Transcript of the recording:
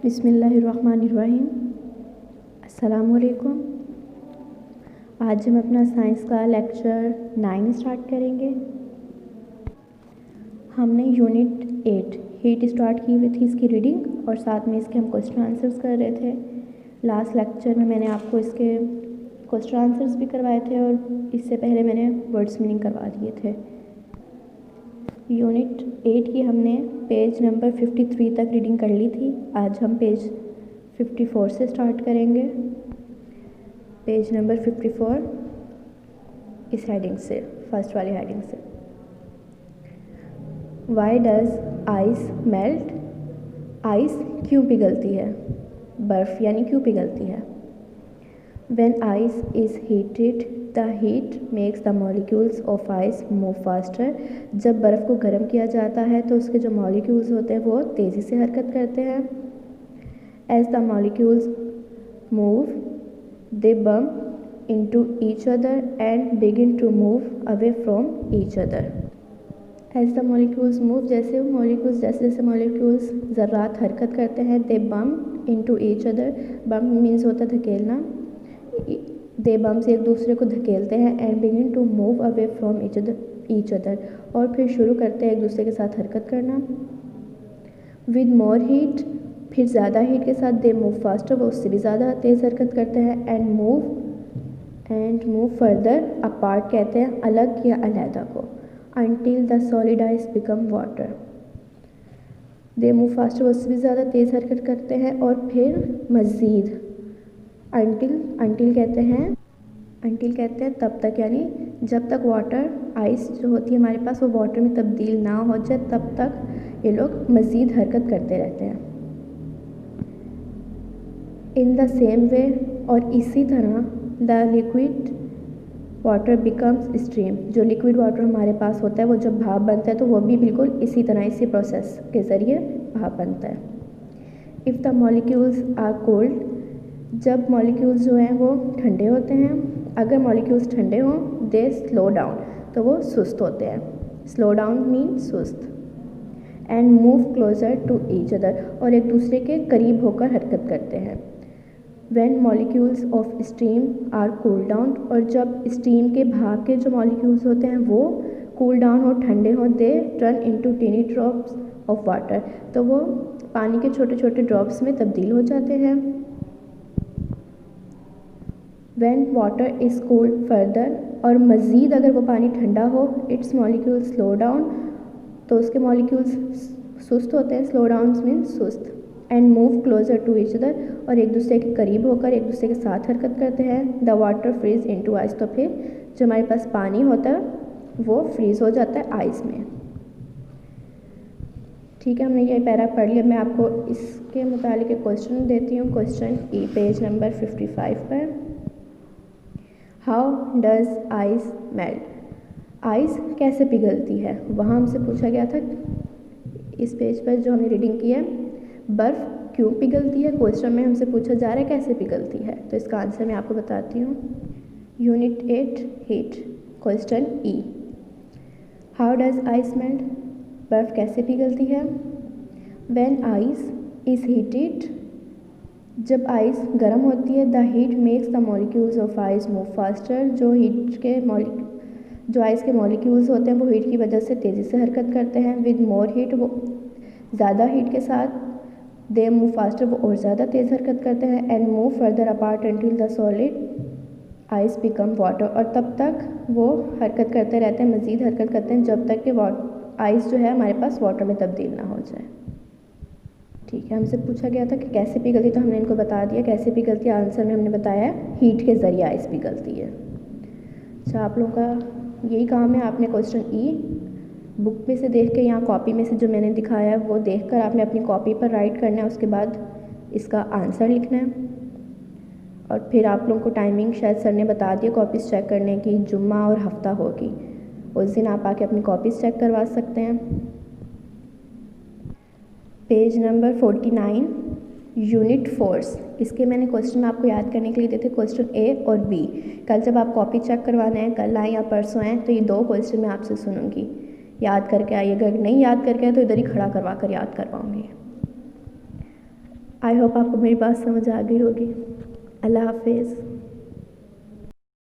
बिस्मिल्लाहिर्रहमानिर्रहीम। अस्सलामुअलैकुम। आज हम अपना साइंस का लेक्चर 9 स्टार्ट करेंगे। हमने यूनिट 8 हीट स्टार्ट की हुई थी, इसकी रीडिंग और साथ में इसके हम क्वेश्चन आंसर्स कर रहे थे। लास्ट लेक्चर में मैंने आपको इसके क्वेश्चन आंसर्स भी करवाए थे और इससे पहले मैंने वर्ड्स मीनिंग करवा दिए थे। यूनिट 8 की हमने पेज नंबर 53 तक रीडिंग कर ली थी। आज हम पेज 54 से स्टार्ट करेंगे। पेज नंबर 54 इस हेडिंग से, फर्स्ट वाली हेडिंग से। Why does ice melt? Ice क्यों पिघलती है? बर्फ़ यानी क्यों पिघलती है? When ice is heated, the heat makes the molecules of ice move faster. जब बर्फ़ को गर्म किया जाता है तो उसके जो मॉलिक्यूल्स होते हैं वो तेज़ी से हरकत करते हैं। As the molecules move, they bump into each other and begin to move away from each other. As the molecules move, जैसे जैसे मॉलिक्यूल्स ज़र्रात हरकत करते हैं, they bump into each other. Bump means होता है धकेलना। दे बम से एक दूसरे को धकेलते हैं and begin to move away from each other और फिर शुरू करते हैं एक दूसरे के साथ हरकत करना। विद मोर हीट, फिर ज़्यादा हीट के साथ दे मूव फास्टर, वो उससे भी ज़्यादा तेज़ हरकत करते हैं। एंड मूव फर्दर अपार्ट, कहते हैं अलग या अलहदा को। Until the solid ice become water, they move faster, वो उससे भी ज़्यादा तेज़ हरकत करते हैं और फिर मज़ीद अंटिल कहते हैं तब तक, यानी जब तक वाटर आइस जो होती है हमारे पास वो वाटर में तब्दील ना हो जाए तब तक ये लोग मज़ीद हरकत करते रहते हैं। इन द सेम वे, और इसी तरह the liquid water becomes stream, जो लिक्विड वाटर हमारे पास होता है वो जब भाप बनता है तो वो भी बिल्कुल इसी तरह इसी प्रोसेस के ज़रिए भाप बनता है। If the molecules are cold, जब मॉलिक्यूल्स जो हैं वो ठंडे होते हैं, अगर मॉलिक्यूल्स ठंडे हों दे स्लो डाउन, तो वो सुस्त होते हैं। स्लो डाउन मीन सुस्त। And move closer to each other, और एक दूसरे के करीब होकर हरकत करते हैं। When molecules of steam are cool down, और जब स्टीम के भाप के जो मॉलिक्यूल्स होते हैं वो कूल डाउन हो, ठंडे हों, they turn into टिनी drops of water, तो वो पानी के छोटे छोटे ड्रॉप्स में तब्दील हो जाते हैं। When water is cooled further, और मज़ीद अगर वो पानी ठंडा हो, its molecules slow down, तो उसके मॉलिक्यूल्स सुस्त होते हैं। स्लो डाउन मीन सुस्त। And move closer to each other, और एक दूसरे के करीब होकर एक दूसरे के साथ हरकत करते हैं। The water freeze into ice, तो फिर जो हमारे पास पानी होता है वो फ्रीज हो जाता है आइस में। ठीक है, हमने ये पैरा पढ़ लिया। मैं आपको इसके मुतालिक एक क्वेश्चन देती हूँ। क्वेश्चन ई, पेज नंबर 55 पर। How does ice melt? Ice कैसे पिघलती है? वहाँ हमसे पूछा गया था इस पेज पर जो हमने रीडिंग की है, बर्फ़ क्यों पिघलती है। क्वेश्चन में हमसे पूछा जा रहा है कैसे पिघलती है, तो इसका आंसर मैं आपको बताती हूँ। Unit 8 heat, question E. How does ice melt? बर्फ़ कैसे पिघलती है? व्हेन आइस इज़ हीटेड, जब आइस गर्म होती है, the heat makes the molecules of ice move faster, जो आइस के मॉलिक्यूल्स होते हैं वो हीट की वजह से तेज़ी से हरकत करते हैं। विद मोर हीट, वो ज़्यादा हीट के साथ, दे मूव फास्टर, वो और ज़्यादा तेज़ हरकत करते हैं। And move further apart until the solid ice become water, और तब तक वो हरकत करते रहते हैं, मज़ीद हरकत करते हैं जब तक कि आइस जो है हमारे पास वाटर में तब्दील ना हो जाए। ठीक है, हमसे पूछा गया था कि कैसे पिघलती, तो हमने इनको बता दिया कैसे पिघलती है। आंसर में हमने बताया हीट के ज़रिए आइस पिघलती है। अच्छा, आप लोगों का यही काम है, आपने क्वेश्चन ई बुक में से देख के, यहाँ कॉपी में से जो मैंने दिखाया है वो देखकर आपने अपनी कॉपी पर राइट करना है। उसके बाद इसका आंसर लिखना है और फिर आप लोगों को टाइमिंग शायद सर ने बता दिया कॉपीज़ चेक करने की, जुम्मा और हफ्ता होगी, उस दिन आप आके अपनी कॉपीज़ चेक करवा सकते हैं। पेज नंबर 49 यूनिट फोर्स, इसके मैंने क्वेश्चन आपको याद करने के लिए देते, क्वेश्चन ए और बी। कल जब आप कॉपी चेक करवाना है, कल आए या परसों आए, तो ये दो क्वेश्चन मैं आपसे सुनूंगी, याद करके आइएगा। अगर नहीं याद करके आए तो इधर ही खड़ा करवा कर याद करवाऊंगी। आई होप आपको मेरी बात समझ आ गई होगी। अल्लाह हाफिज़।